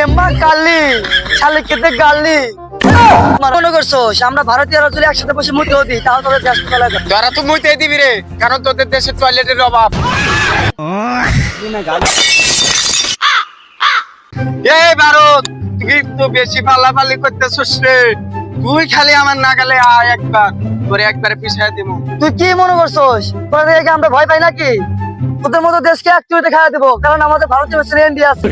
দেম্মা কালি শালি কেটে গালি মনে করছোস আমরা ভারতীয়রা যদি একসাথে বসে মুতে হতি তাহলে তোদের দেশ চলে যাবে। তোরা তো মুইতে দিবি রে, কারণ তোদের দেশে টয়লেটের অভাব। এই ভারত, তুই তো বেশি পাল্লাপাল্লি করতেছিস রে। তুই খালি আমার নাগালে আয় একবার, তোরে একবারে পিছায় দিব। তুই কি মনে করছোস তোদের দেখে আমরা ভয় পাই নাকি? তোদের মতো দেশকে এক চুরিতে খাওয়া দেবো, কারণ আমাদের ভারতীয় ইন্ডিয়া আছে।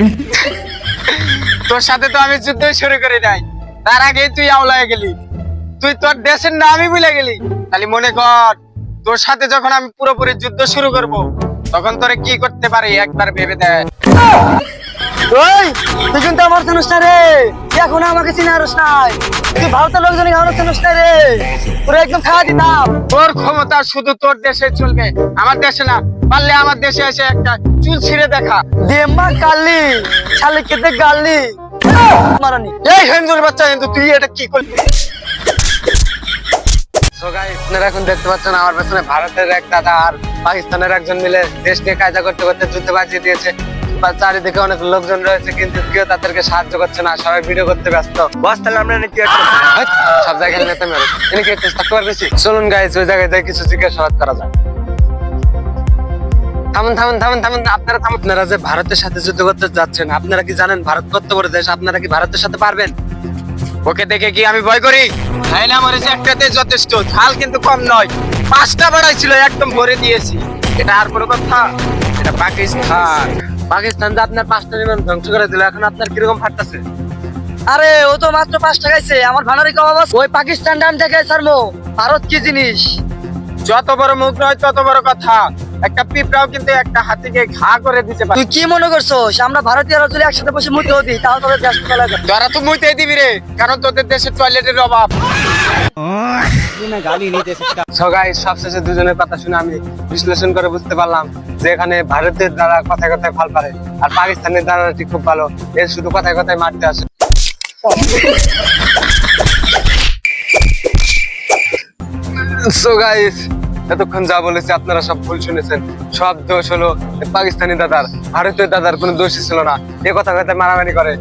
তোর সাথে তো আমি যুদ্ধই শুরু করি নাই, তার আগেই তুই আওলায় গেলি। তুই তোর দেশের নামই ভুলে গেলি। খালি মনে কর, তোর সাথে যখন আমি পুরোপুরি যুদ্ধ শুরু করব, তখন তোরে কি করতে পারি একবার ভেবে দেখ। ওই তুই কিন্তু আমার চিনিস না রে, তুই এখন আমাকে চিনারস নাই। তুই ভারতের লোকজন আমার চিনিস না রে, তোরা একদম খাওয়া দিতাম। তোর ক্ষমতা শুধু তোর দেশে চলবে, আমার দেশে না। পারলে আমার দেশে এসে একটা চুল ছিঁড়ে দেখা। দেম্মা কালি শালি কেটে গালি মারানি। এই হিন্দুর বাচ্চা হিন্দু, তুই এটা কি করলি? So guys, আপনারা এখন দেখতে পাচ্ছেন আমার পেছনে ভারতের এক দাদা আর পাকিস্তানের একজন মিলে দেশ নিয়ে কায়দা করতে করতে যুদ্ধ বাজিয়ে দিয়েছে। বা চারিদিকে অনেক লোকজন রয়েছে, কিন্তু কেউ তাদেরকে সাহায্য করছে না, সবাই ভিডিও করতে ব্যস্ত। বস তাহলে আমরা কি সব জায়গায় নেতা মেরে এনে কি থাকতে পারবেছি? চলুন গাইস, ওই জায়গায় যাই কিছু জিজ্ঞাসাবাদ করা যায়। থামুন থামুন থামুন থামুন, আপনারা থামুন। আপনারা যে ভারতের সাথে যুদ্ধ করতে যাচ্ছেন, আপনারা কি জানেন ভারত কত বড় দেশ? আপনারা কি ভারতের সাথে পারবেন? ওকে দেখে কি আমি ভয় করি? না, মরেছে একটাতে যথেষ্ট, ঝাল কিন্তু কম নয়। 5টা বাড়াইছিল, একদম ভরে দিয়েছি। এটা আর কোনো কথা? এটা পাকিস্তান। পাকিস্তান যে আপনার 5টা বিমান ধ্বংস করে দিল, এখন আপনার কিরকম ফাটতেছে? আরে ও তো মাত্র 5 টাকা খাইছে, আমার ভানারি কম আছে। ওই পাকিস্তান ডান থেকে ছাড়বো। ভারত কি জিনিস? যত বড় মুখ নয় তত বড় কথা। একটা পিঁপড়াও কিন্তু একটা হাতিকে ঘা করে দিতে পারে। তুই কি মনে করছোস আমরা ভারতীয়রা যদি একসাথে বসে মুতে হতি তাহলে তোদের দেশ চলে যাবে। তোরা তো মুইতে দিবি রে, কারণ তোদের দেশে টয়লেটের অভাব। So guys, সবশেষে দুজনের কথা শুনে আমি বিশ্লেষণ করে বুঝতে পারলাম যে এখানে ভারতের দ্বারা কথায় কথায় ফাল পারে, আর পাকিস্তানের দ্বারাটি খুব ভালো, এর শুধু কথায় কথায় মারতে আসে। So guys, এতক্ষণ যা বলেছি আপনারা সব ভুল শুনেছেন। সব দোষ হলো পাকিস্তানি দাদার, ভারতীয় দাদার কোনো দোষই ছিল না। এ কথা কথায় মারামারি করে।